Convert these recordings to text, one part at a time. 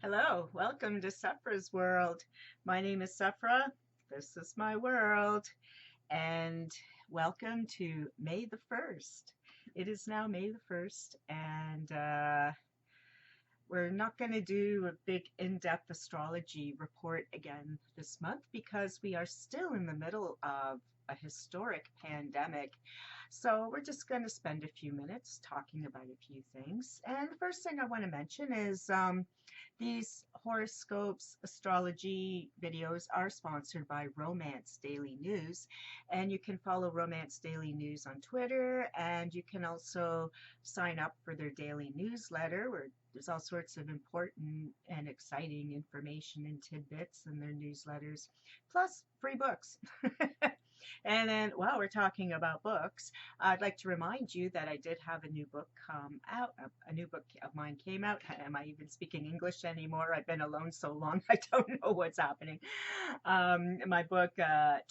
Hello, welcome to Sephra's World. My name is Sephra. This is my world, and welcome to May the 1st. It is now May the 1st, and we're not going to do a big in-depth astrology report again this month because we are still in the middle of a historic pandemic. So we're just going to spend a few minutes talking about a few things. And the first thing I want to mention is these horoscopes, astrology videos are sponsored by Romance Daily News. And you can follow Romance Daily News on Twitter, and you can also sign up for their daily newsletter where there's all sorts of important and exciting information and tidbits in their newsletters, plus free books. And then while we're talking about books, I'd like to remind you that I did have a new book come out. A new book of mine came out. Am I even speaking English anymore? I've been alone so long, I don't know what's happening. My book,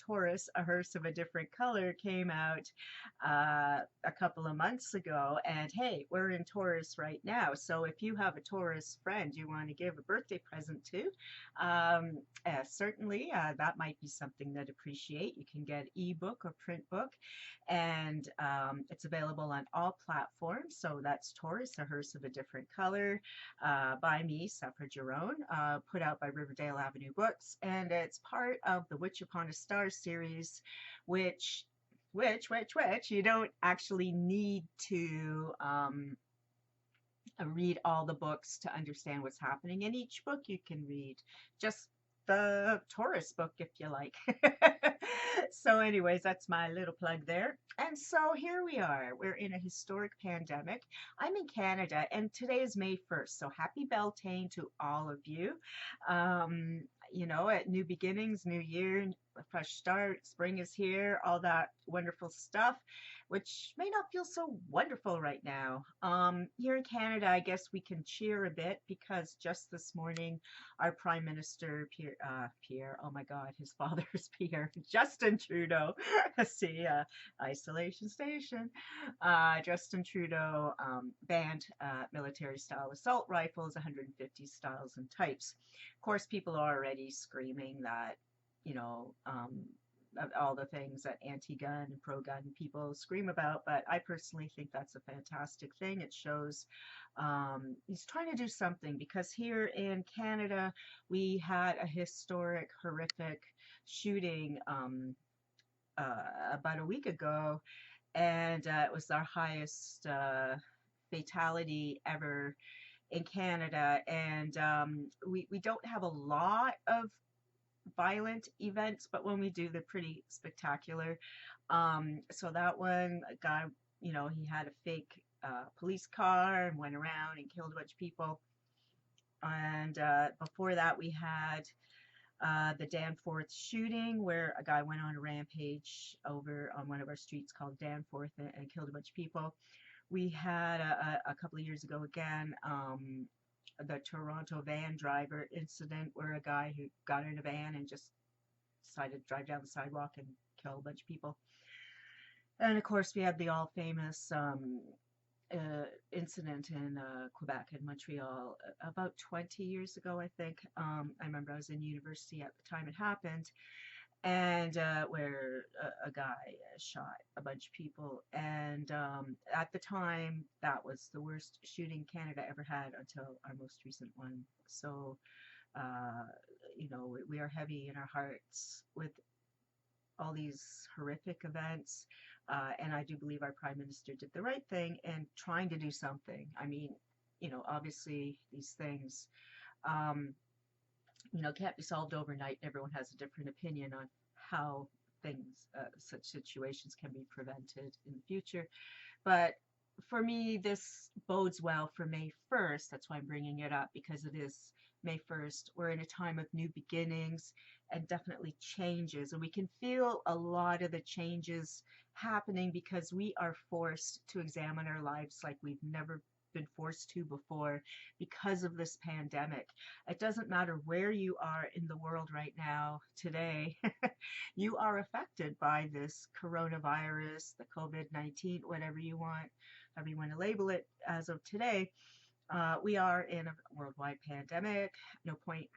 Taurus, A Hearse of a Different Color, came out a couple of months ago. And hey, we're in Taurus right now. So if you have a Taurus friend you want to give a birthday present to, certainly that might be something that appreciate. You can get ebook or print book, and it's available on all platforms. So that's Taurus, A Hearse of a Different Color, by me, Sephra Jerome, put out by Riverdale Avenue Books, and it's part of the Witch Upon a Star series, which you don't actually need to read all the books to understand what's happening in each book. You can read just the Taurus book if you like. So anyways, that's my little plug there. And so here we are. We're in a historic pandemic. I'm in Canada, and today is May 1st. So happy Beltane to all of you. At new beginnings, new year, a fresh start, spring is here, all that wonderful stuff, which may not feel so wonderful right now. Here in Canada, I guess we can cheer a bit because just this morning, our Prime Minister, Pierre, oh my God, his father is Pierre, Justin Trudeau, see, isolation station, Justin Trudeau banned military-style assault rifles, 150 styles and types. Of course, people are already screaming that, all the things that anti-gun and pro-gun people scream about, but I personally think that's a fantastic thing. It shows he's trying to do something, because here in Canada we had a historic, horrific shooting about a week ago, and it was our highest fatality ever in Canada, and we don't have a lot of violent events, but when we do, they're pretty spectacular. So that one, a guy, he had a fake police car and went around and killed a bunch of people. And before that, we had the Danforth shooting, where a guy went on a rampage over on one of our streets called Danforth and killed a bunch of people. We had a couple of years ago again, the Toronto van driver incident, where a guy who got in a van and just decided to drive down the sidewalk and kill a bunch of people. And of course, we had the all famous incident in Quebec and Montreal about 20 years ago, I think. I remember I was in university at the time it happened, and where a guy shot a bunch of people. And at the time, that was the worst shooting Canada ever had until our most recent one. So, we are heavy in our hearts with all these horrific events. And I do believe our Prime Minister did the right thing in trying to do something. I mean, obviously these things, can't be solved overnight. Everyone has a different opinion on how such situations can be prevented in the future. But for me, this bodes well for May 1st. That's why I'm bringing it up, because it is May 1st. We're in a time of new beginnings and definitely changes. And we can feel a lot of the changes happening because we are forced to examine our lives like we've never been forced to before because of this pandemic. It doesn't matter where you are in the world right now today, you are affected by this coronavirus, the COVID-19, whatever you want, however you want to label it as of today. We are in a worldwide pandemic. No point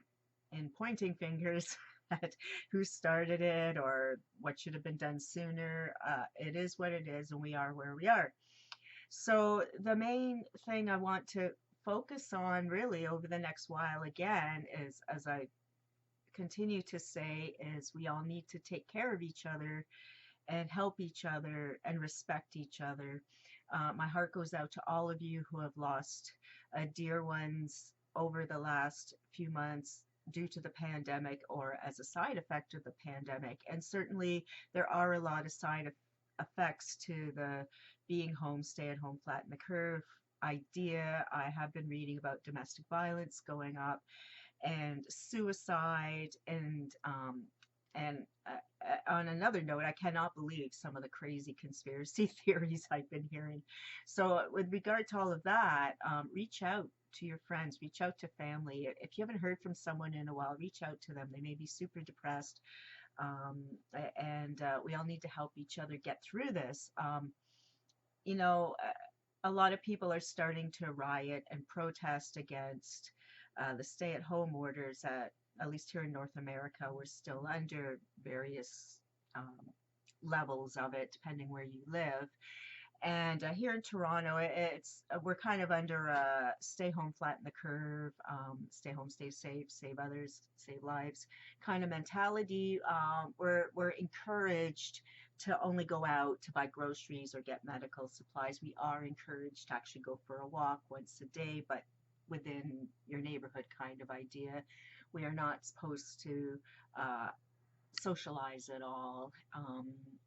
in pointing fingers at who started it or what should have been done sooner. It is what it is, and we are where we are. So, the main thing I want to focus on really over the next while again is, as I continue to say, is we all need to take care of each other and help each other and respect each other. My heart goes out to all of you who have lost dear ones over the last few months due to the pandemic or as a side effect of the pandemic. And certainly there are a lot of effects to the being home, stay at home, flatten the curve idea. I have been reading about domestic violence going up and suicide and on another note, I cannot believe some of the crazy conspiracy theories I've been hearing. So, with regard to all of that, reach out to your friends, reach out to family. If you haven't heard from someone in a while, reach out to them. They may be super depressed, um, and we all need to help each other get through this. You know, a lot of people are starting to riot and protest against the stay-at-home orders at least here in North America. We're still under various um, levels of it, depending where you live. And here in Toronto, it's we're kind of under a stay home, flatten the curve, stay home, stay safe, save others, save lives kind of mentality. We're encouraged to only go out to buy groceries or get medical supplies. We are encouraged to actually go for a walk once a day, but within your neighborhood kind of idea. We are not supposed to uh, socialize at all,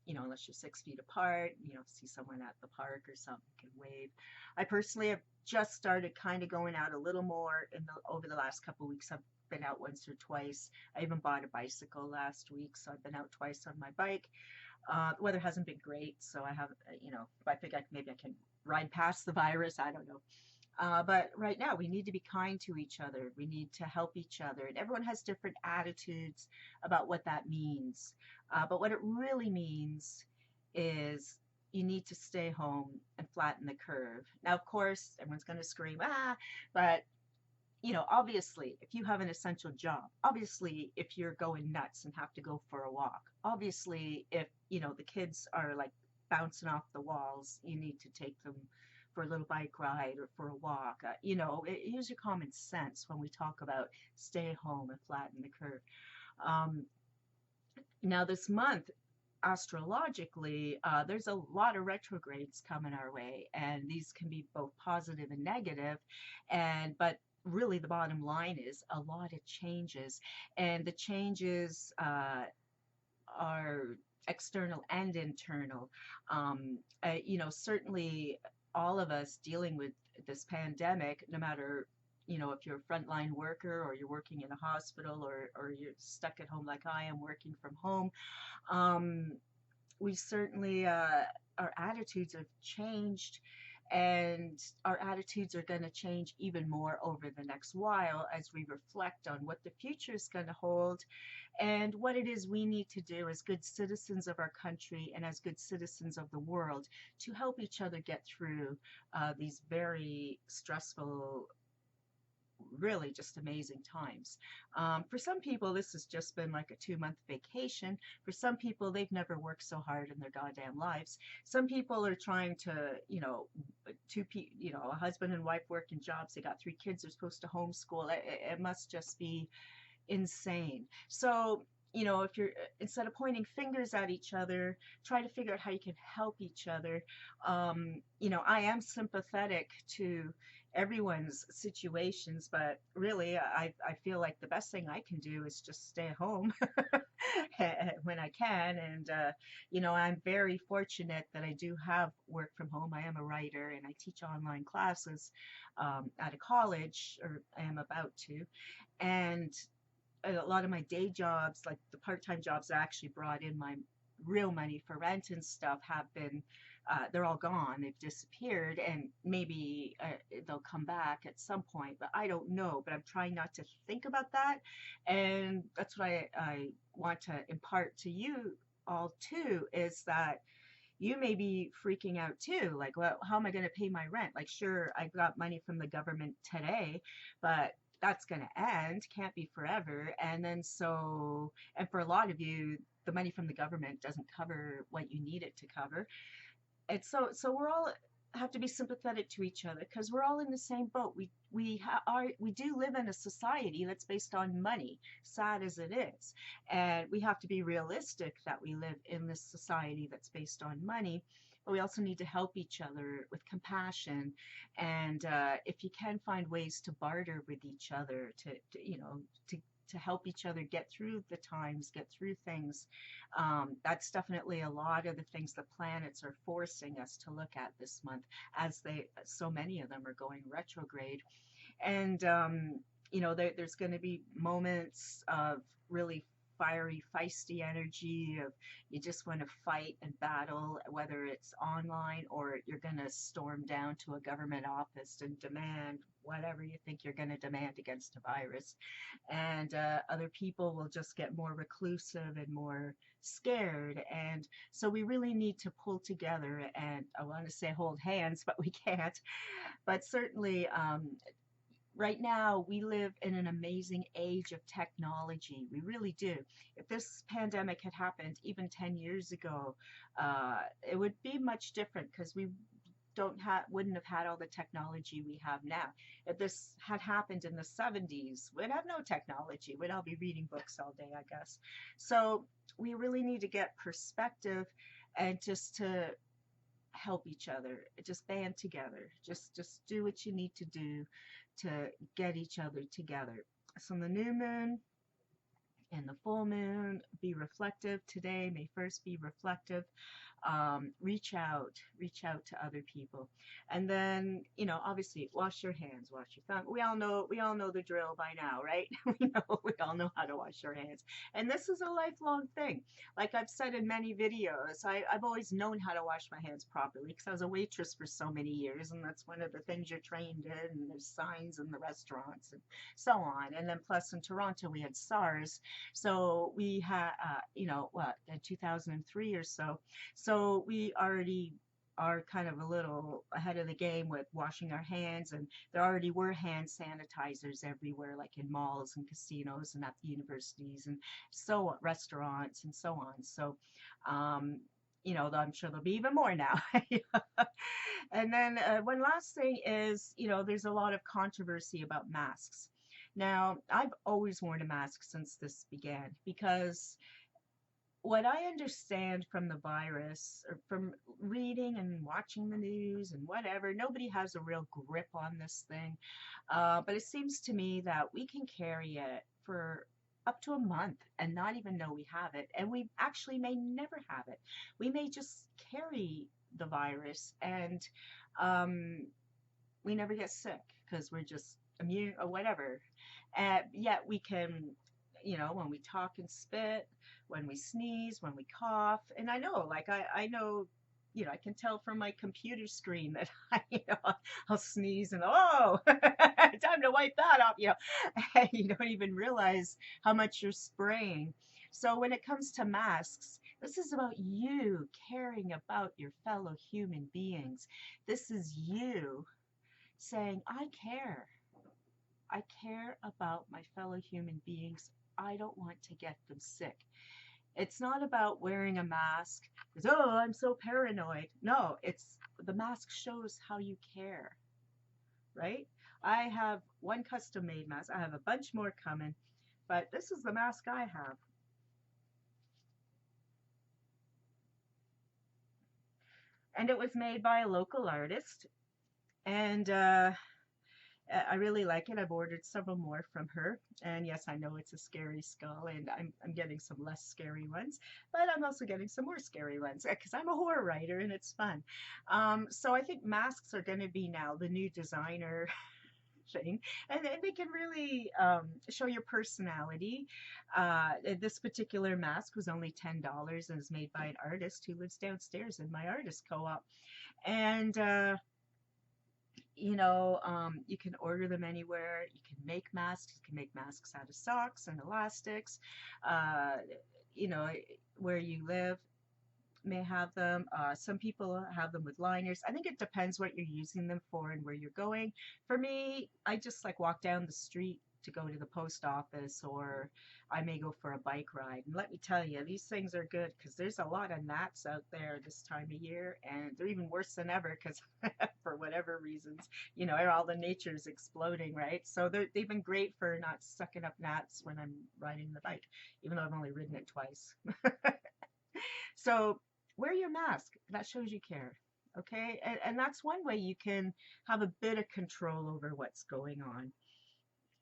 unless you're 6 feet apart. See someone at the park or something, you can wave. I personally have just started kind of going out a little more over the last couple of weeks. I've been out once or twice. I even bought a bicycle last week, so I've been out twice on my bike. The weather hasn't been great, so I have, I think maybe I can ride past the virus. I don't know. But right now, we need to be kind to each other. We need to help each other. And everyone has different attitudes about what that means. But what it really means is you need to stay home and flatten the curve. Now, of course, everyone's going to scream, but obviously, if you have an essential job, obviously, if you're going nuts and have to go for a walk, obviously, if, the kids are like bouncing off the walls, you need to take them for a little bike ride or for a walk. Use your common sense when we talk about stay home and flatten the curve. Um, Now, this month, astrologically, there's a lot of retrogrades coming our way, and these can be both positive and negative. But really, the bottom line is a lot of changes, and the changes are external and internal. Certainly all of us dealing with this pandemic, no matter, if you're a frontline worker or you're working in a hospital or you're stuck at home like I am working from home, um, we certainly, our attitudes have changed, and our attitudes are going to change even more over the next while as we reflect on what the future is going to hold and what it is we need to do as good citizens of our country and as good citizens of the world to help each other get through these very stressful, really just amazing times. For some people, this has just been like a 2-month vacation. For some people, they've never worked so hard in their goddamn lives. Some people are trying to, a husband and wife working jobs. They got 3 kids. They're supposed to homeschool. It must just be insane. So, if you're, instead of pointing fingers at each other, try to figure out how you can help each other. I am sympathetic to everyone's situations, but really, I feel like the best thing I can do is just stay home when I can. And, I'm very fortunate that I do have work from home. I am a writer and I teach online classes at a college, or I am about to. And a lot of my day jobs, like the part-time jobs that actually brought in my real money for rent and stuff, have been, they're all gone. They've disappeared, and maybe they'll come back at some point, but I don't know. But I'm trying not to think about that. And that's what I want to impart to you all too, is that, you may be freaking out too. Like, well, how am I going to pay my rent? Like, sure, I got money from the government today, but that's going to end, can't be forever. And then so, and for a lot of you, the money from the government doesn't cover what you need it to cover. And so we're all have to be sympathetic to each other because we're all in the same boat. We do live in a society that's based on money, sad as it is, and we have to be realistic that we live in this society that's based on money. But we also need to help each other with compassion, and if you can find ways to barter with each other, to help each other get through the times, get through things. That's definitely a lot of the things the planets are forcing us to look at this month, as so many of them are going retrograde. And, there's going to be moments of really fiery, feisty energy of you just want to fight and battle, whether it's online or you're going to storm down to a government office and demand whatever you think you're going to demand against a virus. And other people will just get more reclusive and more scared. And so we really need to pull together, and I want to say hold hands, but we can't. But certainly, right now, we live in an amazing age of technology. We really do. If this pandemic had happened even 10 years ago, it would be much different because we wouldn't have had all the technology we have now. If this had happened in the 70s, we'd have no technology. We'd all be reading books all day, I guess. So we really need to get perspective and just to help each other, just band together, just do what you need to do to get each other together. So the new moon and the full moon, be reflective today. May 1st be reflective. Reach out to other people. And then, obviously wash your hands, wash your thumb. We all know the drill by now, right? We all know how to wash our hands. And this is a lifelong thing. Like I've said in many videos, I've always known how to wash my hands properly because I was a waitress for so many years, and that's one of the things you're trained in, and there's signs in the restaurants and so on. And then plus in Toronto we had SARS, so we had in 2003 or so. So we already are kind of a little ahead of the game with washing our hands, and there already were hand sanitizers everywhere, like in malls and casinos and at the universities and so on, restaurants and so on. So, I'm sure there'll be even more now. And then one last thing is, there's a lot of controversy about masks. Now, I've always worn a mask since this began because what I understand from the virus, or from reading and watching the news and whatever, nobody has a real grip on this thing. But it seems to me that we can carry it for up to a month and not even know we have it. And we actually may never have it. We may just carry the virus and we never get sick because we're just immune or whatever. Yet we can, when we talk and spit, when we sneeze, when we cough. And I know, like, I know, I can tell from my computer screen that I'll sneeze and, oh, time to wipe that off, and you don't even realize how much you're spraying. So when it comes to masks, this is about you caring about your fellow human beings. This is you saying, I care. I care about my fellow human beings. I don't want to get them sick. It's not about wearing a mask because, oh, I'm so paranoid. No, the mask shows how you care, right? I have one custom made mask. I have a bunch more coming, but this is the mask I have. And it was made by a local artist, and I really like it. I've ordered several more from her. And yes, I know it's a scary skull, and I'm getting some less scary ones, but I'm also getting some more scary ones because I'm a horror writer and it's fun. So I think masks are going to be now the new designer thing, and they can really show your personality. This particular mask was only $10 and is made by an artist who lives downstairs in my artist co-op. And you can order them anywhere. You can make masks. You can make masks out of socks and elastics, where you live. may have them. Some people have them with liners. I think it depends what you're using them for and where you're going. For me, I just like walk down the street to go to the post office, or I may go for a bike ride. And let me tell you, these things are good because there's a lot of gnats out there this time of year, and they're even worse than ever because for whatever reasons, you know, all the nature's exploding, right? So they've been great for not sucking up gnats when I'm riding the bike, even though I've only ridden it twice. So wear your mask. That shows you care. Okay. And that's one way you can have a bit of control over what's going on,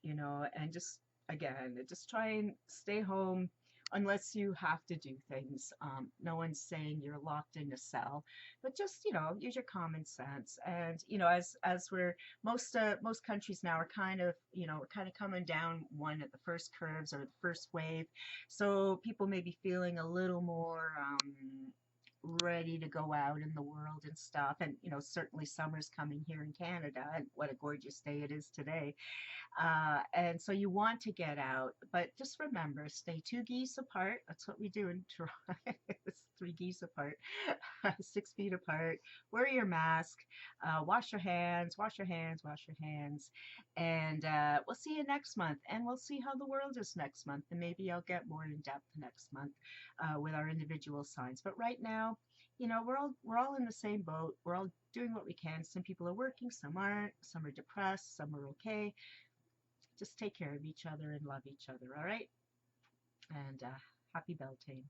you know, and just, again, just try and stay home unless you have to do things. No one's saying you're locked in a cell, but just, you know, use your common sense. And, you know, as we're, most countries now are kind of, you know, we're kind of coming down one at the first curves or the first wave. So people may be feeling a little more, ready to go out in the world and stuff. And, you know, certainly summer's coming here in Canada, and what a gorgeous day it is today. And so you want to get out, but just remember, stay 2 geese apart. That's what we do in Toronto. It's 3 geese apart, 6 feet apart. Wear your mask, wash your hands, wash your hands, wash your hands. And we'll see you next month. And we'll see how the world is next month. And maybe I'll get more in depth next month with our individual signs. But right now, you know, we're all in the same boat. We're all doing what we can. Some people are working, some aren't, some are depressed, some are okay. Just take care of each other and love each other, all right? And happy Beltane.